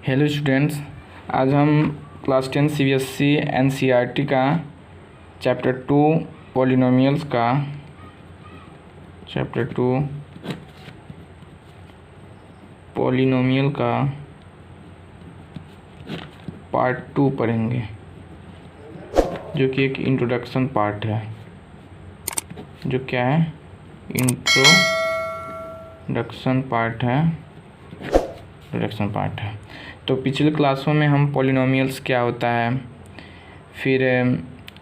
Hello students, आज हम class 10 CBSE NCERT का चैप्टर 2 पॉलिनोमियल्स का पार्ट 2 पढ़ेंगे, जो कि एक इंट्रोडक्शन पार्ट है। जो क्या है? इंट्रोडक्शन पार्ट है। तो पिछले क्लासों में हम पॉलिनोमियल्स क्या होता है, फिर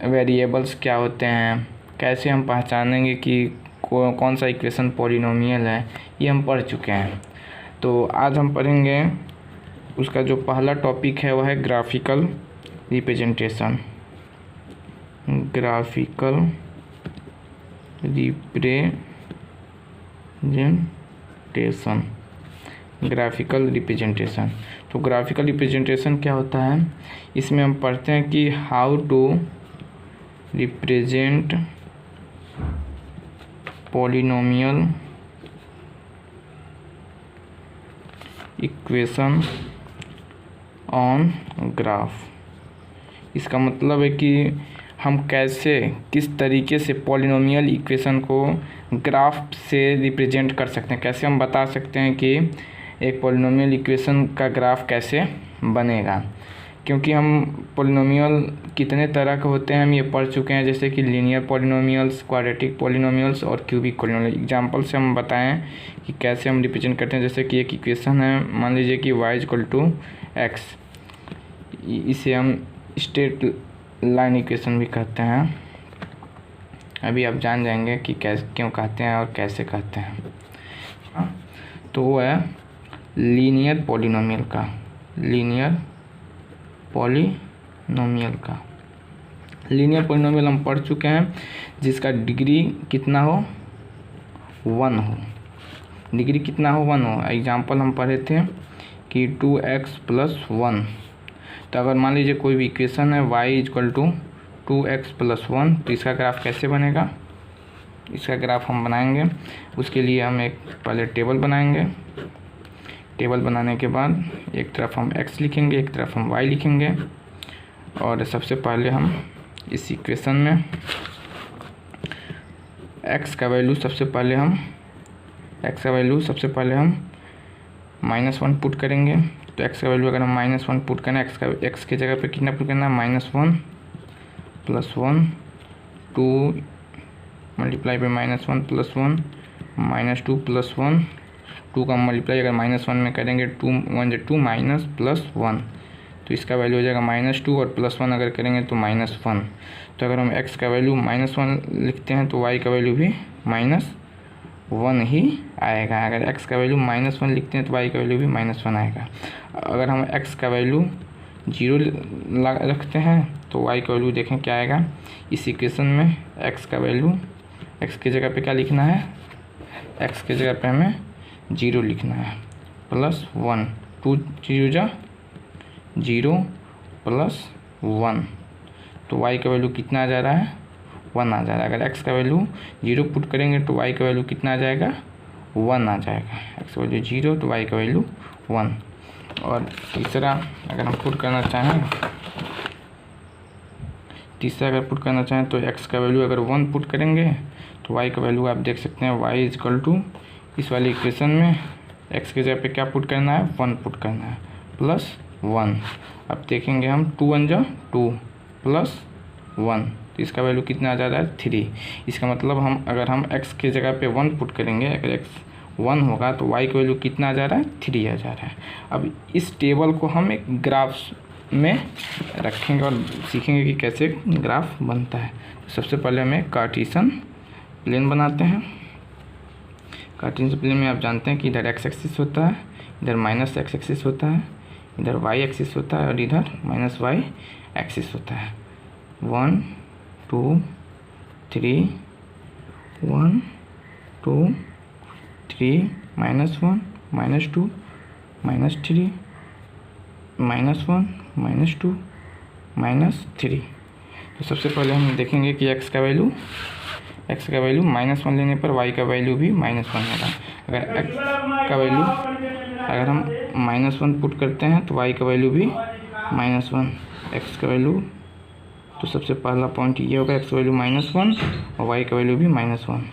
वेरिएबल्स क्या होते हैं, कैसे हम पहचानेंगे कि कौन सा इक्वेशन पॉलिनोमियल है, ये हम पढ़ चुके हैं। तो आज हम पढ़ेंगे, उसका जो पहला टॉपिक है वह है ग्राफिकल रिप्रेजेंटेशन। Graphical representation. तो ग्राफिकल रिप्रेजेंटेशन क्या होता है, इसमें हम पढ़ते हैं कि how to represent polynomial equation on graph. इसका मतलब है कि हम किस तरीके से पॉलिनोमियल इक्वेशन को ग्राफ से रिप्रेजेंट कर सकते हैं, कैसे हम बता सकते हैं कि एक पॉलिनोमियल इक्वेशन का ग्राफ कैसे बनेगा। क्योंकि हम पॉलिनोमियल कितने तरह के होते हैं हम ये पढ़ चुके हैं, जैसे कि लीनियर पॉलिनोमियल्स, क्वाड्रेटिक पॉलिनोमियल्स और क्यूबिक पॉलिनोमियल। एग्जांपल से हम बताएं कि कैसे हम रिप्रेजेंट करते हैं। जैसे कि एक इक्वेशन है, मान लीजिए कि y=x, इसे हम स्ट्रेट लाइन इक्वेशन भी कहते हैं। अभी आप जान जाएंगे कि कैसे, क्यों कहते हैं और कैसे कहते हैं। तो वो है लीनियर पॉलिनोमियल हम पढ़ चुके हैं, जिसका डिग्री कितना हो, 1 हो। डिग्री कितना हो, 1 हो। एग्जाम्पल हम पढ़े थे कि 2x + 1। तो अगर मान लीजिए कोई भी इक्वेशन है y=2x + 1, तो इसका ग्राफ कैसे बनेगा, इसका ग्राफ हम बनाएंगे। उसके लिए हम एक पहले टेबल बनाएंगे। टेबल बनाने के बाद एक तरफ हम x लिखेंगे, एक तरफ हम y लिखेंगे। और सबसे पहले हम इस इक्वेशन में x का वैल्यू सबसे पहले हम -1 पुट करेंगे। तो x का वैल्यू अगर हम -1 पुट करें, x के जगह पे कितना पुट करना है, -1 + 1, 2 मल्टीप्लाई पे -1 + 1 -2 + 1, 2 का मल्टीप्लाई अगर -1 में करेंगे, 2 1 = 2 -+1, तो इसका वैल्यू हो जाएगा -2, और +1 अगर करेंगे तो -1। तो अगर हम x का वैल्यू -1 लिखते हैं तो y का वैल्यू भी -1 ही आएगा। अगर x का वैल्यू -1 लिखते हैं तो y का वैल्यू भी -1 आएगा। अगर हम x का वैल्यू 0 रखते हैं तो y का वैल्यू देखें क्या आएगा। इस इक्वेशन में x का वैल्यू, x की जगह पे क्या लिखना है, x की जगह पे हमें 0 लिखना है, +1, 2 0 0 +1, तो y का वैल्यू कितना आ जा रहा है, 1 आ जा रहा है। अगर x का वैल्यू 0 पुट करेंगे तो y का वैल्यू कितना आ जाएगा, 1 आ जाएगा। x का वैल्यू 0 तो y का वैल्यू 1। और तीसरा अगर पुट करना चाहें तो x का वैल्यू अगर 1 पुट करेंगे तो y का वैल्यू आप देख सकते हैं, y इस वाले इक्वेशन में x की जगह पे क्या पुट करना है, 1 पुट करना है, +1। अब देखेंगे हम, 2 1 = 2 +1, तो इसका वैल्यू कितना आ जा रहा है, 3। इसका मतलब अगर हम x की जगह पे 1 पुट करेंगे, अगर x 1 होगा तो y का वैल्यू कितना आ जा रहा है, 3 आ जा रहा है। अब इस टेबल को हम एक ग्राफ में रखेंगे और सीखेंगे कि कैसे ग्राफ बनता है। तो सबसे पहले हम एक कार्टेशियन प्लेन बनाते हैं। कार्टेशियन प्लेन में आप जानते हैं कि इधर x एक्सिस होता है, इधर -x एक्सिस होता है, इधर y एक्सिस होता है और इधर -y एक्सिस होता है। 1 2 3 1 2 3 -1 -2 -3 -1 -2 -3। तो सबसे पहले हम देखेंगे कि x का वैल्यू -1 लेने पर y का वैल्यू भी -1 होगा। अगर x का वैल्यू अगर हम -1 पुट करते हैं तो y का वैल्यू भी -1, x का वैल्यू, तो सबसे पहला पॉइंट ये होगा, x का वैल्यू -1 और y का वैल्यू भी -1।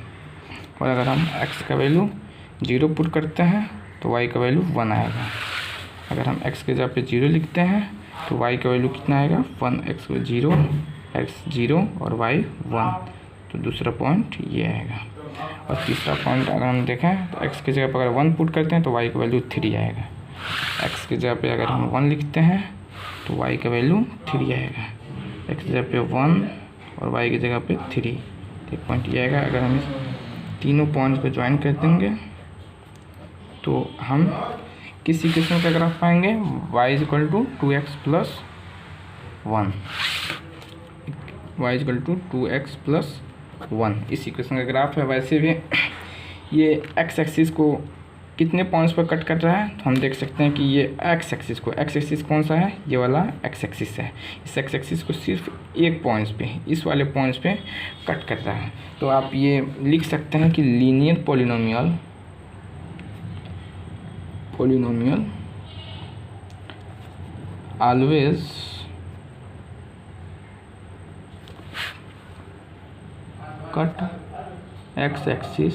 और अगर हम x का वैल्यू 0 पुट करते हैं तो y का वैल्यू 1 आएगा। अगर हम x के जगह पे 0 लिखते हैं तो y का वैल्यू कितना आएगा, 1, x 0, x 0 और y 1, तो दूसरा पॉइंट ये आएगा। और तीसरा पॉइंट अगर हम देखें तो x की जगह पर अगर 1 पुट करते हैं तो y का वैल्यू 3 आएगा। x की जगह पे अगर हम 1 लिखते हैं तो y का वैल्यू 3 आएगा। x की जगह पे 1 और y की जगह पे 3, एक पॉइंट ये आएगा। अगर हम इस तीनों पॉइंट्स को ज्वाइन कर देंगे तो हम किस इक्वेशन का ग्राफ पाएंगे, y = 2x + 1, y = 2x + 1 इस इक्वेशन का ग्राफ है। वैसे भी ये x एक्सिस को कितने पॉइंट्स पर कट कर रहा है, तो हम देख सकते हैं कि ये x एक्सिस कौन सा है, ये वाला x एक्सिस है। इस x एक्सिस को सिर्फ एक पॉइंट्स पे, इस वाले पॉइंट्स पे कट कर रहा है। तो आप ये लिख सकते हैं कि linear polynomial always cut x axis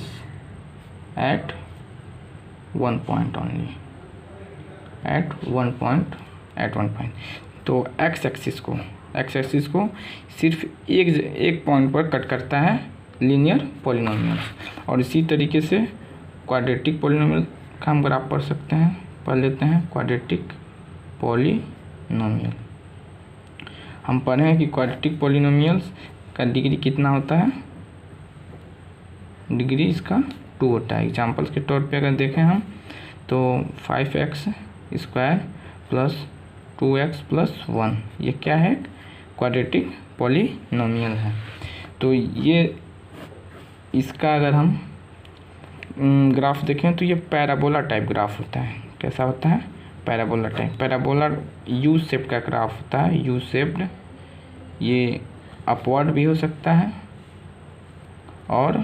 at one point only, at one point. तो x एक्सिस को सिर्फ एक पॉइंट पर कट करता है लीनियर पॉलिनोमियल। और इसी तरीके से क्वाड्रेटिक पॉलिनोमियल का हम ग्राफ पढ़ लेते हैं। क्वाड्रेटिक पॉलिनोमियल हम पढ़े हैं कि क्वाड्रेटिक पॉलिनोमियल्स का डिग्री कितना होता है, डिग्री इसका 2 होता है। एग्जाम्पल्स के तौर पे अगर देखें हम तो 5x² + 2x + 1, ये क्या है, क्वाड्रेटिक पॉलिनोमियल है। तो ये इसका अगर हम ग्राफ देखें तो ये पैराबोला टाइप ग्राफ होता है। कैसा होता है, parabola type. Parabola U shape का ग्राफ होता है, यू शेप्ड। ये अपवर्ड भी हो सकता है और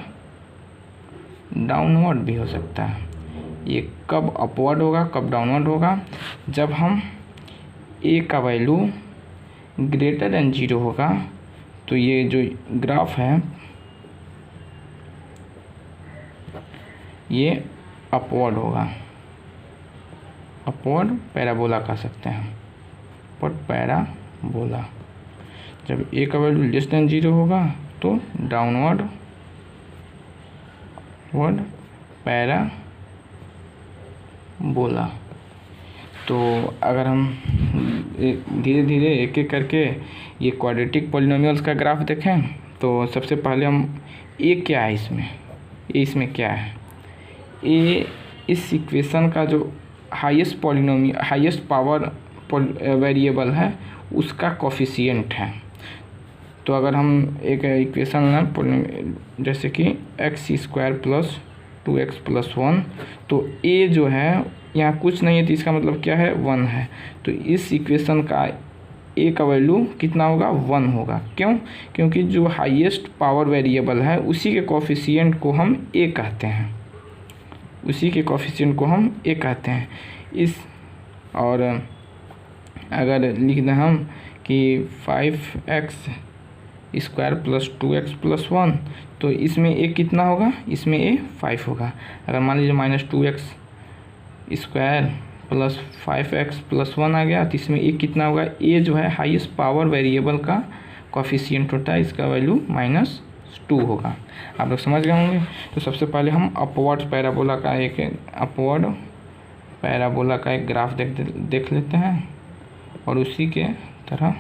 डाउनवर्ड भी हो सकता है। ये कब अपवर्ड होगा, कब डाउनवर्ड होगा, जब हम a का वैल्यू > 0 होगा तो ये जो ग्राफ है ये अपवर्ड होगा, अपवर्ड पैराबोला कह सकते हैं, अपवर्ड पैराबोला। जब a का वैल्यू < 0 होगा तो डाउनवर्ड पैराबोला। तो अगर हम धीरे धीरे एक एक करके ये क्वाड्रेटिक पॉलिनोमियल्स का ग्राफ देखें तो सबसे पहले हम a क्या है इसमें क्या है, a इस इक्वेशन का जो हाईएस्ट पावर वेरिएबल है उसका कोफिशिएंट है। तो अगर हम एक इक्वेशन लें जैसे कि x² + 2x + 1, तो a जो है यहाँ कुछ नहीं है तो इसका मतलब क्या है, 1 है। तो इस इक्वेशन का a का वैल्यू कितना होगा, 1 होगा। क्यों, क्योंकि जो हाईएस्ट पावर वेरिएबल है उसी के कोफिशिएंट को हम a कहते हैं, इस। और अगर लिख दें हम कि 5x² + 2x + 1, तो इसमें a कितना होगा, इसमें a 5 होगा। अगर मान लीजिए -2x² + 5x + 1 आ गया तो इसमें a कितना होगा, a जो है हाईएस्ट पावर वेरिएबल का कोफिशिएंट होता है, इसका वैल्यू -2 होगा। आप लोग समझ गए होंगे। तो सबसे पहले हम अपवर्ड पैराबोला का एक ग्राफ देख लेते हैं और उसी के तरह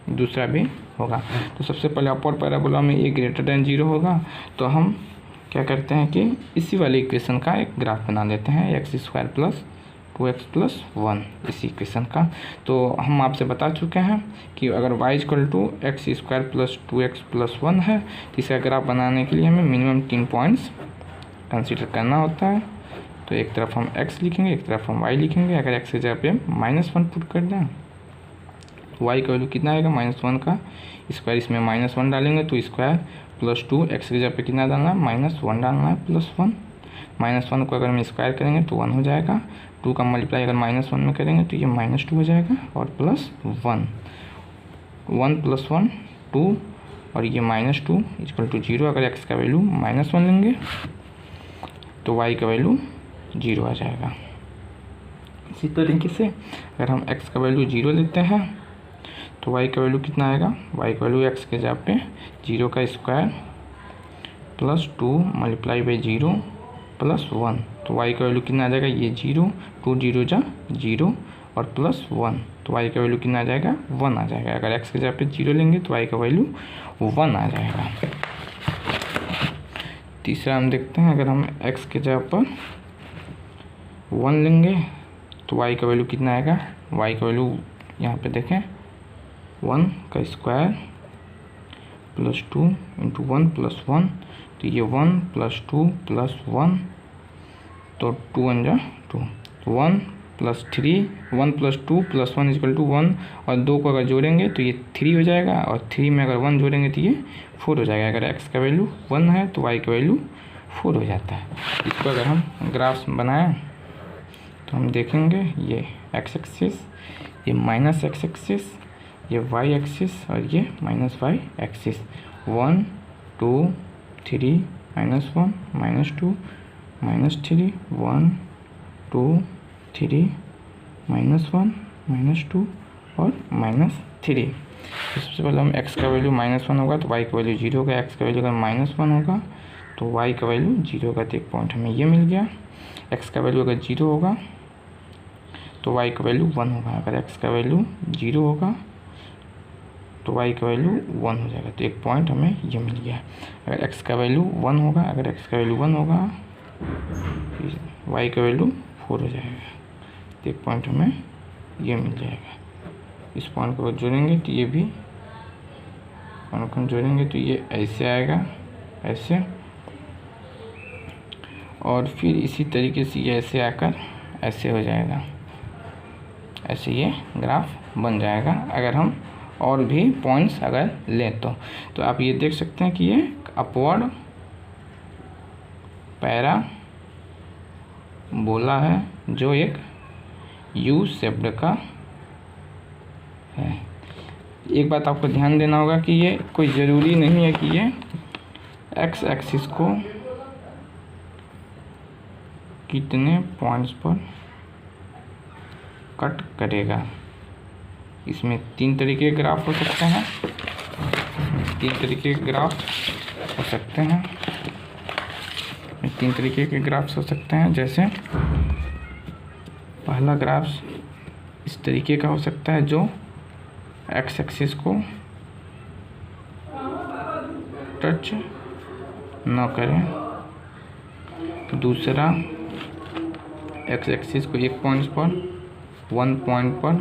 दूसरा भी होगा। तो सबसे पहले अपवर्ड पैराबोला में a > 0 होगा, तो हम क्या करते हैं कि इसी वाले इक्वेशन का एक ग्राफ बना लेते हैं, x² + 2x + 1 इसी इक्वेशन का। तो हम आपसे बता चुके हैं कि अगर y = x² + 2x + 1 है तो इसका ग्राफ बनाने के लिए हमें मिनिमम 3 पॉइंट्स कंसीडर करना होता है। तो एक तरफ हम x लिखेंगे, एक तरफ हम y लिखेंगे। अगर x की जगह पे -1 पुट कर दें, y का वैल्यू कितना आएगा, -1 का स्क्वायर, इसमें -1 डालेंगे तो स्क्वायर + 2, x की जगह पे कितना डालना है, -1 डालना है, +1 -1 को अगर हम स्क्वायर करेंगे तो 1 हो जाएगा। 2 का मल्टीप्लाई अगर -1 में करेंगे तो ये -2 हो जाएगा और +1, 1 + 1 2 और ये -2 = 0। अगर x का वैल्यू -1 लेंगे तो y का वैल्यू 0 आ जाएगा। इसी तरीके से अगर हम x का वैल्यू 0 लेते हैं तो y का वैल्यू कितना आएगा, y का वैल्यू x के जगह पे 0 का स्क्वायर +2 × 0 + 1, तो y का वैल्यू कितना आ जाएगा, ये 0, 2 0 जा 0 और +1, तो y का वैल्यू कितना आ जाएगा, 1 आ जाएगा। अगर x के जगह पे 0 लेंगे तो y का वैल्यू 1 आ जाएगा। तीसरा हम देखते हैं, अगर हम x के जगह पर 1 लेंगे तो y का वैल्यू कितना आएगा, y का वैल्यू यहाँ पे देखें 1 का स्क्वायर +2 × 1 + 1, तो ये 1 + 2 + 1, तो 2 1 जा 2, 1 + 3, 1 + 2 + 1 = 1 और 2 को अगर जोड़ेंगे तो ये 3 हो जाएगा और 3 में अगर 1 जोड़ेंगे तो ये 4 हो जाएगा। अगर x का वैल्यू 1 है तो y का वैल्यू 4 हो जाता है। इसको अगर हम ग्राफ्स बनाएं तो हम देखेंगे ये x एक्सिस, ये -x एक्सिस, ये y एक्सिस और ये -y एक्सिस, 1 2 3 -1 -2 -3 1 2 3 -1 -2 और -3। सबसे पहले हम x का वैल्यू -1 होगा तो y का वैल्यू 0 होगा, x का वैल्यू अगर -1 होगा तो y का वैल्यू 0 होगा, तो एक पॉइंट हमें ये मिल गया। x का वैल्यू अगर 0 होगा तो y का वैल्यू 1 होगा, अगर x का वैल्यू 0 होगा तो y का वैल्यू 1 हो जाएगा, तो एक पॉइंट हमें ये मिल गया। अगर x का वैल्यू 1 होगा, अगर x का वैल्यू 1 होगा y का वैल्यू 4 हो जाएगा, तो एक पॉइंट हमें ये मिल जाएगा। इस पॉइंट को जोड़ेंगे तो ये भी पॉइंट को जोड़ेंगे तो ये ऐसे आएगा, ऐसे, और फिर इसी तरीके से ये ऐसे आकर ऐसे हो जाएगा, ऐसे ये ग्राफ बन जाएगा। अगर हम और भी पॉइंट्स अगर लें तो आप ये देख सकते हैं कि ये अपवर्ड पैराबोला है जो एक यू शेप्ड का है। एक बात आपको ध्यान देना होगा कि ये कोई ज़रूरी नहीं है कि ये एक्स एक्सिस को कितने पॉइंट्स पर कट करेगा। इसमें 3 तरीके के ग्राफ हो सकते हैं, 3 तरीके के ग्राफ हो सकते हैं, 3 तरीके के ग्राफ्स हो सकते हैं। जैसे पहला ग्राफ इस तरीके का हो सकता है जो एक्स एक्सिस को टच न करें, दूसरा एक्स एक्सिस को 1 पॉइंट पर 1 पॉइंट पर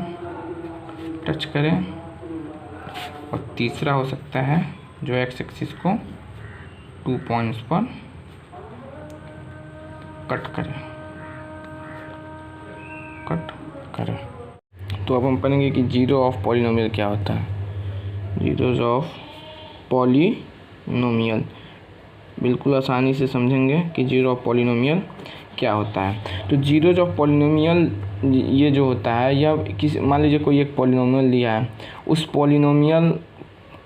टच करें, और तीसरा हो सकता है जो एक्स एक्सिस को 2 पॉइंट्स पर कट करें। तो अब हम पढ़ेंगे कि जीरो ऑफ पॉलिनोमियल क्या होता है। जीरोज ऑफ पॉलिनोमियल बिल्कुल आसानी से समझेंगे कि जीरो ऑफ पॉलिनोमियल क्या होता है। तो जीरोज ऑफ पॉलिनोमियल ये जो होता है, या किसी मान लीजिए कोई एक पॉलिनोमियल दिया है, उस पॉलिनोमियल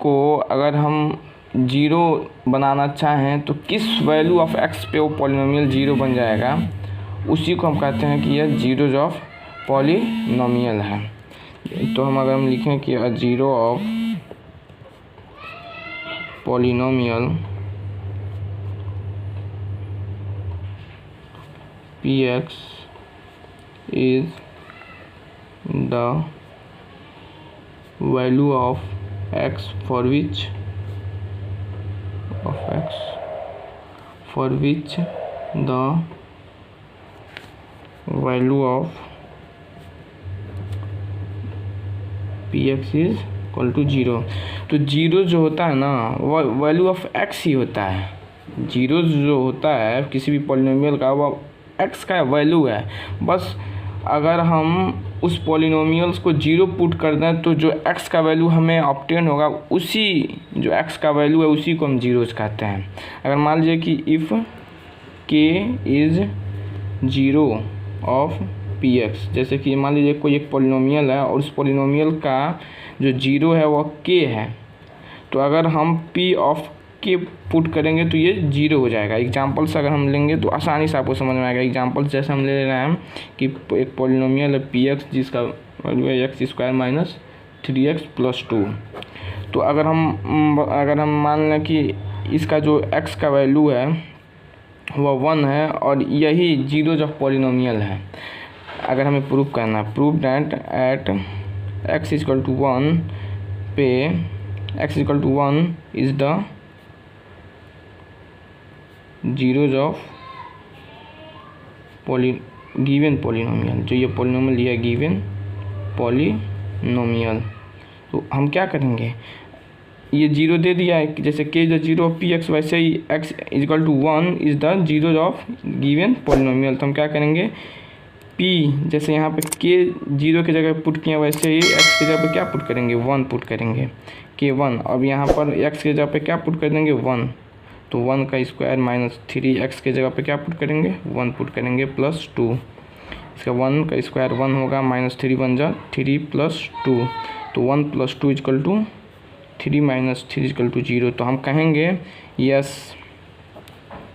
को अगर हम जीरो बनाना चाहें तो किस वैल्यू ऑफ एक्स पे वो पॉलिनोमियल जीरो बन जाएगा, उसी को हम कहते हैं कि यह जीरोज ऑफ पॉलिनोमियल है। तो हम अगर लिखें कि a zero of polynomial px is the value of x for which the value of px is equal to 0। तो जीरो जो होता है ना वो वैल्यू ऑफ x ही होता है। जीरो जो होता है किसी भी पॉलिनोमियल का वो x का वैल्यू है। बस अगर हम उस पॉलिनोमियल्स को जीरो पुट कर दें तो जो x का वैल्यू हमें ऑब्टेन होगा, उसी जो x का वैल्यू है उसी को हम जीरोज कहते हैं। अगर मान लीजिए कि इफ़ के is zero of P x. जैसे कि मान लीजिए कोई एक पॉलिनोमियल है और उस पॉलिनोमियल का जो जीरो है वह के है, तो अगर हम पी ऑफ के पुट करेंगे तो ये जीरो हो जाएगा। एग्जाम्पल्स अगर हम लेंगे तो आसानी से आपको समझ में आएगा। एग्जाम्पल्स जैसे हम ले रहे हैं कि एक पॉलिनोमियल है पी एक्स जिसका वैल्यू है x square minus 3x plus 2। तो अगर हम मान लें कि इसका जो x का वैल्यू है वह 1 है और यही जीरो ऑफ पॉलिनोमियल है। अगर हमें प्रूव करना है, prove that at x equal to 1 पे x equal to 1 is the zeros of given polynomial. जो ये पॉलिनोमियल दिया है गिवन पॉलिनोमियल, तो हम क्या करेंगे, ये जीरो दे दिया है, जैसे के the zero of P X, वैसे ही x equal to 1 is the zero of given polynomial. तो हम क्या करेंगे, p जैसे यहाँ पे k जीरो की जगह पुट किया वैसे ही x की जगह पे क्या पुट करेंगे, 1 पुट करेंगे, k 1। अब यहाँ पर x की जगह पे क्या पुट कर देंगे, 1। तो 1 का स्क्वायर माइनस 3x की जगह पे क्या पुट करेंगे, 1 पुट करेंगे प्लस 2। इसका 1 का स्क्वायर 1 होगा, माइनस 3 बन जा 3 प्लस 2। तो 1 plus 2 equal to 3 minus 3 equal to 0। तो हम कहेंगे yes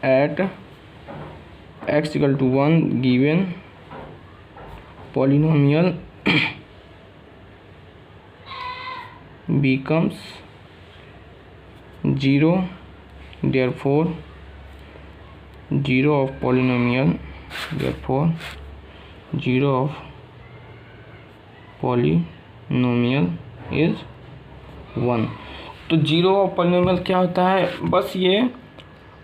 at x equal to 1 गिवन polynomial becomes 0, therefore 0 of polynomial, therefore 0 of polynomial is 1। तो 0 ऑफ पॉलिनोमियल क्या होता है, बस ये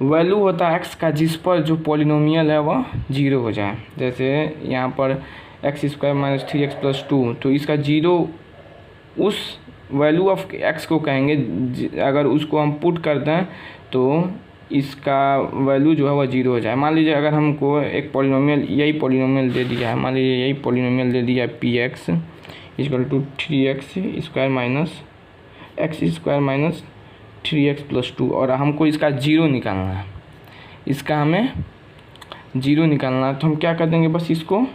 वैल्यू होता है x का जिस पर जो पॉलिनोमियल है वह 0 हो जाए। जैसे यहाँ पर x square minus 3x plus 2, तो इसका 0 उस वैल्यू ऑफ x को कहेंगे, अगर उसको हम पुट कर दें तो इसका वैल्यू जो है वह 0 हो जाए। मान लीजिए अगर हमको एक पॉलिनोमियल, यही पॉलिनोमियल दे दिया है, मान लीजिए यही पॉलिनोमियल दे दिया है P X equal to 3x square minus X square minus 3x plus 2, और हमको इसका 0 निकालना है, इसका हमें 0 निकालना है। तो हम क्या कर देंगे, बस इसको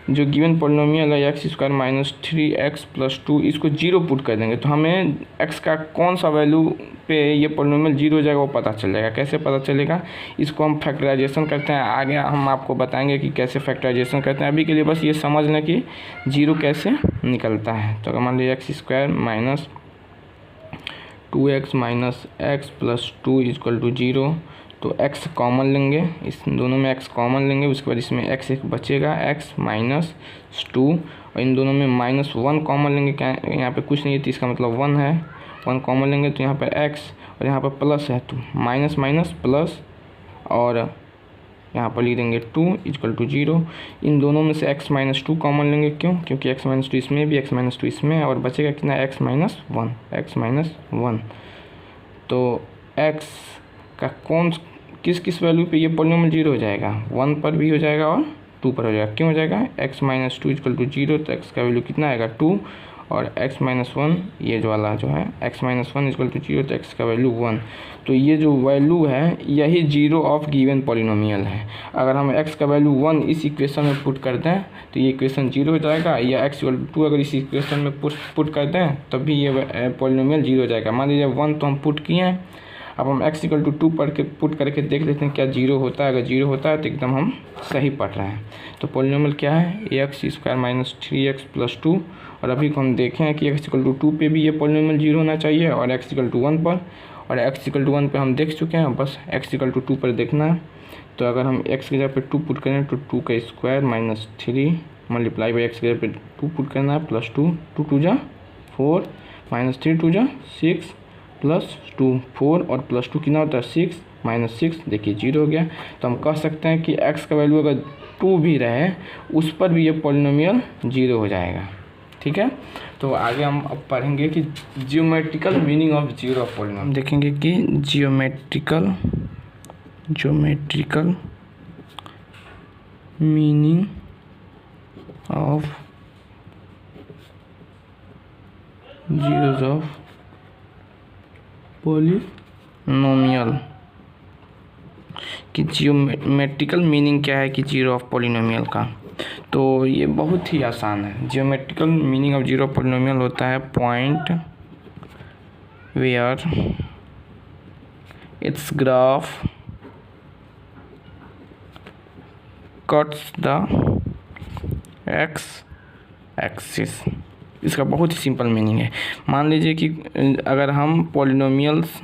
जो गिवन पॉलिनोमियल है x square minus 3x plus 2, इसको 0 पुट कर देंगे। तो हमें x का कौन सा वैल्यू पे ये पॉलिनोमियल 0 हो जाएगा वो पता चलेगा। कैसे पता चलेगा, इसको हम फैक्टराइजेशन करते हैं, आगे हम आपको बताएंगे कि कैसे फैक्टराइजेशन करते हैं। अभी के लिए बस ये समझ लें कि 0 कैसे निकलता है। तो अगर मान लीजिए X square minus 2x minus X plus 2 equal to 0, तो x कॉमन लेंगे, इस दोनों में x कॉमन लेंगे, उसके बाद इसमें x एक बचेगा x माइनस 2, और इन दोनों में माइनस 1 कॉमन लेंगे, क्या यहाँ पे कुछ नहीं है तो इसका मतलब 1 है, 1 कॉमन लेंगे तो यहाँ पर x और यहाँ पर प्लस है तो माइनस माइनस प्लस, और यहाँ पर लिख देंगे 2 इक्वल टू 0। इन दोनों में से x माइनस 2 कॉमन लेंगे, क्यों, क्योंकि x माइनस 2 इसमें भी, x माइनस 2 इसमें, और बचेगा कितना, x माइनस 1, x माइनस 1। तो x का किस वैल्यू पे ये पॉलिनोमियल 0 हो जाएगा, 1 पर भी हो जाएगा और 2 पर हो जाएगा। क्यों हो जाएगा, x माइनस 2 इक्वल टू 0, तो x का वैल्यू कितना आएगा 2, और x माइनस 1 ये जो वाला जो है x माइनस 1 इक्वल टू 0, तो x का वैल्यू 1। तो ये जो वैल्यू है यही 0 ऑफ गिवन पॉलिनोमियल है। अगर हम x का वैल्यू 1 इस इक्वेशन में पुट कर दें तो ये इक्वेशन 0 हो जाएगा, या x इक्वल टू 2 अगर इस इक्वेशन में पुट कर दें तब भी ये पॉलिनोमियल 0 हो जाएगा। मान लीजिए 1 तो हम पुट किए हैं, अब हम x इक्वल टू 2 पढ़ के पुट करके देख लेते हैं क्या 0 होता है। अगर 0 होता है तो एकदम हम सही पढ़ रहे हैं। तो पॉलिनोमियल क्या है, x square minus 3x plus 2, और अभी को हम देखें कि x इक्वल टू 2 पे भी ये पॉलिनोमियल 0 होना चाहिए, और x इक्वल टू 1 पर, और x इक्वल टू 1 पर हम देख चुके हैं, बस x इक्वल टू 2 पर देखना है। तो अगर हम x की जगह पे 2 पुट करें तो 2 का square minus 3 multiply by x की जगह पे 2 पुट करना है, प्लस 2, 2 2 जा 4 माइनस 3 2 जा 6 प्लस 2, 4 और प्लस 2 कितना होता है 6 माइनस 6, देखिए 0 हो गया। तो हम कह सकते हैं कि x का वैल्यू अगर 2 भी रहे उस पर भी ये पॉलिनोमियल 0 हो जाएगा। ठीक है, तो आगे हम अब पढ़ेंगे कि geometrical meaning of 0 of polynomial. देखेंगे कि geometrical meaning of zeros of polynomial कि जियोमेट्रिकल मीनिंग क्या है कि जीरो ऑफ पॉलिनोमियल का। तो ये बहुत ही आसान है। Geometrical meaning of zero of polynomial होता है point where its graph cuts the X axis. इसका बहुत ही सिंपल मीनिंग है। मान लीजिए कि अगर हम पॉलिनोमियल्स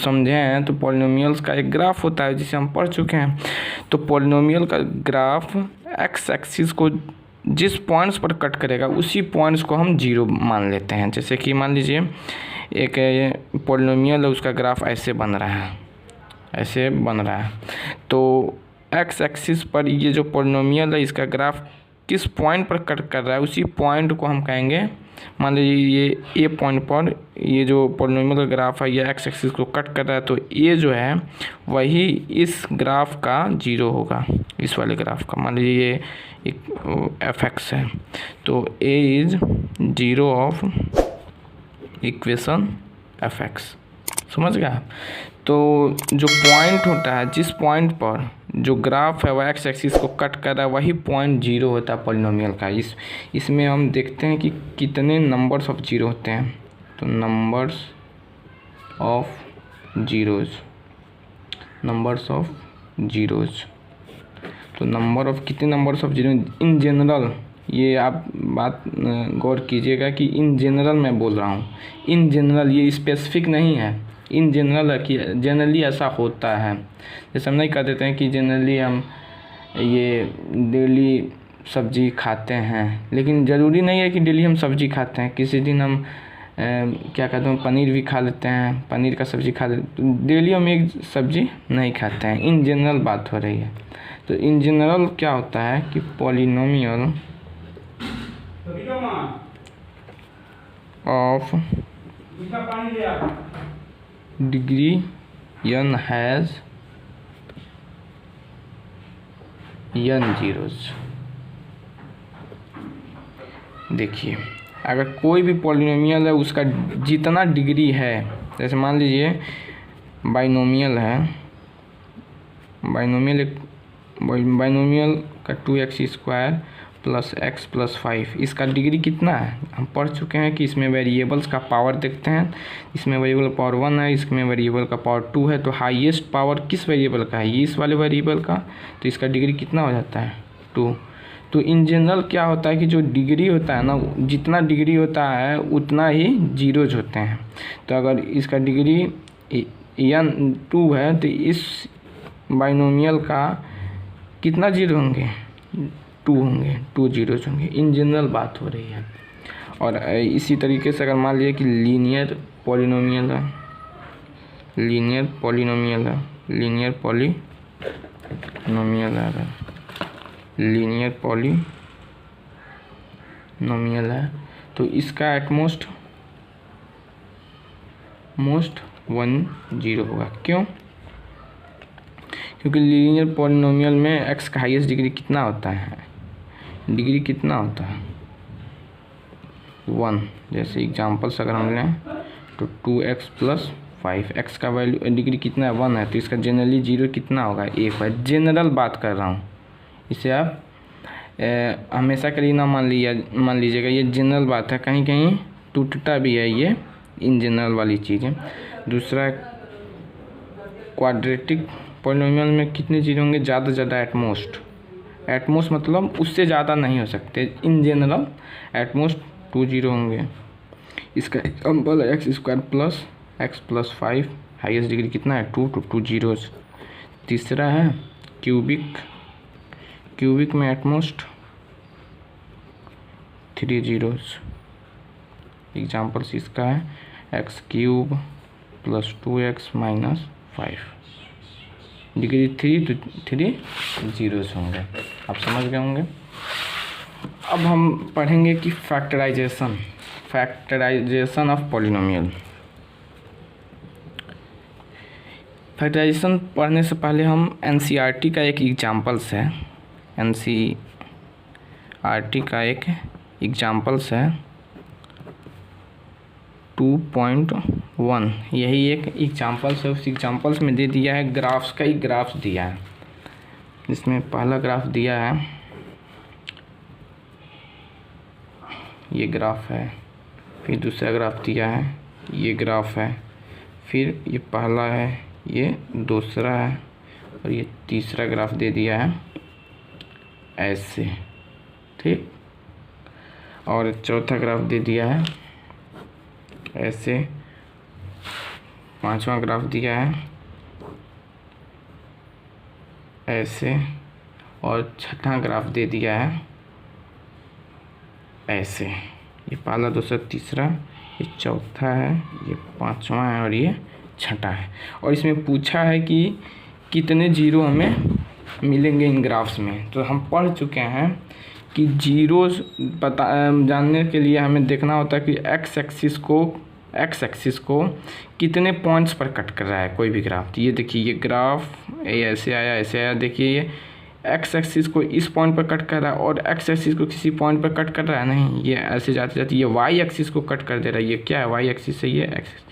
समझें तो पॉलिनोमियल्स का एक ग्राफ होता है जिसे हम पढ़ चुके हैं। तो पॉलिनोमियल का ग्राफ एक्स एक्सिस को जिस पॉइंट्स पर कट करेगा उसी पॉइंट्स को हम जीरो मान लेते हैं। जैसे कि मान लीजिए एक पॉलिनोमियल है, उसका ग्राफ ऐसे बन रहा है, ऐसे बन रहा है। तो एक्स एक्सिस पर ये जो पॉलिनोमियल है इसका ग्राफ किस पॉइंट पर कट कर रहा है उसी पॉइंट को हम कहेंगे। मान लीजिए ये ए पॉइंट पर ये जो पॉलिनोमियल का ग्राफ है ये एक्स एक्सिस को कट कर रहा है, तो ए जो है वही इस ग्राफ का जीरो होगा, इस वाले ग्राफ का। मान लीजिए ये एक एफ एक्स है, तो A is zero of equation F X. समझ गया। तो जो पॉइंट होता है, जिस पॉइंट पर जो ग्राफ है वह एक्स एक्सिस को कट कर रहा है वही पॉइंट जीरो होता है पॉलिनोमियल का। इसमें हम देखते हैं कि कितने नंबर्स ऑफ जीरो होते हैं। तो numbers of zeros, numbers of zeros, तो नंबर ऑफ कितने numbers of zero in general. ये आप बात गौर कीजिएगा कि इन जनरल मैं बोल रहा हूँ। इन जनरल, ये स्पेसिफिक नहीं है, इन जनरल है कि जनरली ऐसा होता है। जैसे हम नहीं कह देते हैं कि जनरली हम ये डेली सब्जी खाते हैं, लेकिन ज़रूरी नहीं है कि डेली हम सब्जी खाते हैं। किसी दिन हम क्या कहते हैं पनीर भी खा लेते हैं, पनीर का सब्जी खा लेते हैं। डेली हम एक सब्जी नहीं खाते हैं। इन जनरल बात हो रही है। तो इन जनरल क्या होता है कि polynomial of degree n has n zeros. देखिए, अगर कोई भी पॉलिनोमियल है उसका जितना डिग्री है, जैसे मान लीजिए बाइनोमियल है, बाइनोमियल का 2x² प्लस x प्लस 5, इसका डिग्री कितना है हम पढ़ चुके हैं कि इसमें वेरिएबल्स का पावर देखते हैं। इसमें वेरिएबल पावर 1 है, इसमें वेरिएबल का पावर 2 है। तो हाईएस्ट पावर किस वेरिएबल का है, ये इस वाले वेरिएबल का। तो इसका डिग्री कितना हो जाता है 2। तो इन जनरल क्या होता है कि जो डिग्री होता है ना, जितना डिग्री होता है उतना ही जीरोज होते हैं। तो अगर इसका डिग्री n 2 है तो इस बाइनोमियल का कितना जीरो होंगे, 2 होंगे, 2 जीरोज होंगे। इन जनरल बात हो रही है। और इसी तरीके से अगर मान लीजिए कि लीनियर पॉलिनोमियल है, लीनियर पॉलिनोमियल है, लीनियर पॉलिनोमियल है, अगर लीनियर पॉलिनोमियल है तो इसका एटमोस्ट 1 जीरो होगा। क्यों? क्योंकि लीनियर पॉलिनोमियल में एक्स का हाईएस्ट डिग्री कितना होता है, डिग्री कितना होता है 1। जैसे एग्जांपल्स अगर हम लें तो 2x प्लस 5, एक्स का वैल्यू डिग्री कितना है 1 है, तो इसका जनरली जीरो कितना होगा 1 है। जनरल बात कर रहा हूँ, इसे आप हमेशा के लिए ना मान लीजिएगा, ये जनरल बात है, कहीं कहीं टूटता भी है ये इन जनरल वाली चीज़ें। दूसरा, क्वाड्रेटिक पॉलिनोमियल में कितने जीरो होंगे, ज़्यादा से ज़्यादा एटमोस्ट मतलब उससे ज़्यादा नहीं हो सकते। इन जनरल एटमोस्ट 2 जीरो होंगे। इसका एग्जाम्पल है x² plus x plus 5, highest degree कितना है 2, तो 2 जीरोज। तीसरा है क्यूबिक में एटमोस्ट 3 जीरोज। एग्जाम्पल्स इसका है x³ plus 2x minus 5, degree 3 तो 3 जीरोज होंगे। आप समझ गए होंगे। अब हम पढ़ेंगे कि फैक्टराइजेशन ऑफ पॉलिनोमियल। फैक्टराइजेशन पढ़ने से पहले हम एनसीईआरटी का एक एग्जाम्पल्स है, एनसीईआरटी का एक एग्जाम्पल्स है 2.1 यही एक एग्जाम्पल्स है। उस एग्जाम्पल्स में दे दिया है ग्राफ्स का ही ग्राफ्स दिया है, जिसमें पहला ग्राफ दिया है, ये ग्राफ है, फिर दूसरा ग्राफ दिया है, ये ग्राफ है, फिर ये पहला है, ये दूसरा है, और ये तीसरा ग्राफ दे दिया है ऐसे, ठीक। और चौथा ग्राफ दे दिया है ऐसे, पांचवा ग्राफ दिया है ऐसे, और छठा ग्राफ दे दिया है ऐसे। ये पहला, दूसरा, तीसरा, ये चौथा है, ये पांचवा है, और ये छठा है। और इसमें पूछा है कि कितने जीरो हमें मिलेंगे इन ग्राफ्स में। तो हम पढ़ चुके हैं कि जीरोस पता जानने के लिए हमें देखना होता है कि एक्स एक्सिस को कितने पॉइंट्स पर कट कर रहा है कोई भी ग्राफ। तो ये देखिए, ये ग्राफ ऐसे आया, देखिए ये एक्स एक्सिस को इस पॉइंट पर कट कर रहा है और एक्स एक्सिस को किसी पॉइंट पर कट कर रहा है, नहीं, ये ऐसे जाते जाते ये वाई एक्सिस को कट कर दे रहा है। ये क्या है, वाई एक्सिस है, ये एक्सिस।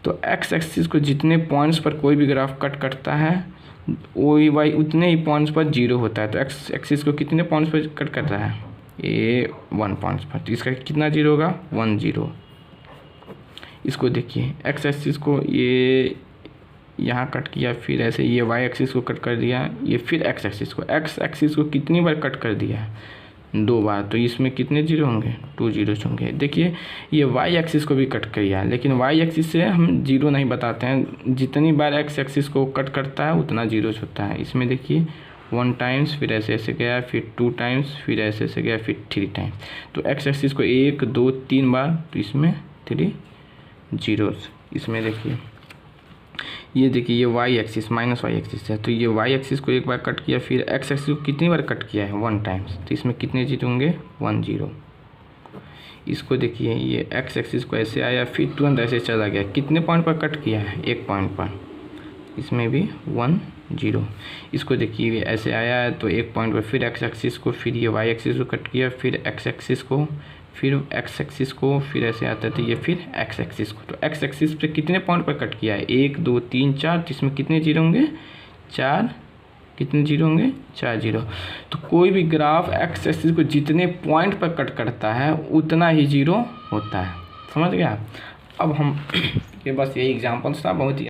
तो एक्स एक्सिस को जितने पॉइंट्स पर कोई भी ग्राफ कट करता है वही वाई उतने ही पॉइंट्स पर जीरो होता है। तो एक्स एक्सिस को कितने पॉइंट्स पर कट कर रहा है, ये 1 पॉइंट्स पर, तो इसका कितना जीरो होगा, 1 0। इसको देखिए, एक्स एक्सिस को ये यहाँ कट किया, फिर ऐसे ये वाई एक्सिस को कट कर दिया, ये फिर एक्स एक्सिस को कितनी बार कट कर दिया, 2 बार। तो इसमें कितने जीरो होंगे, 2 जीरो होंगे। देखिए ये वाई एक्सिस को भी कट किया, लेकिन वाई एक्सिस से हम जीरो नहीं बताते हैं, जितनी बार एक्स एक्सिस को कट करता है उतना जीरो होता है। इसमें देखिए 1 टाइम्स, फिर ऐसे ऐसे गया, फिर 2 टाइम्स, फिर ऐसे ऐसे गया, फिर 3 टाइम्स। तो एक्स एक्सिस को 1 2 3 बार, तो इसमें 3 जीरोस। इसमें देखिए, ये देखिए, ये Y axis minus Y axis है, तो ये वाई एक्सिस को एक बार कट किया, फिर एक्स एक्सिस को कितनी बार कट किया है, 1 टाइम्स। तो इसमें कितने जीरो होंगे, 1 0। इसको देखिए, ये एक्स एक्सिस को ऐसे आया, फिर तुरंत ऐसे चला गया, कितने पॉइंट पर कट किया है, 1 पॉइंट पर, इसमें भी 1 0। इसको देखिए, ये ऐसे आया है तो 1 पॉइंट पर, फिर एक्स एक्सिस को, फिर ये वाई एक्सिस को कट किया, फिर एक्स एक्सिस को, फिर एक्स एक्सिस को, फिर ऐसे आता है तो ये फिर एक्स एक्सिस को। तो एक्स एक्सिस पे कितने पॉइंट पर कट किया है, 1 2 3 4, तो इसमें कितने जीरो होंगे, 4, कितने जीरो होंगे, 4 जीरो। तो कोई भी ग्राफ एक्स एक्सिस को जितने पॉइंट पर कट करता है उतना ही जीरो होता है, समझ गया। अब हम ये बस यही एग्जाम्पल्स था, बहुत ही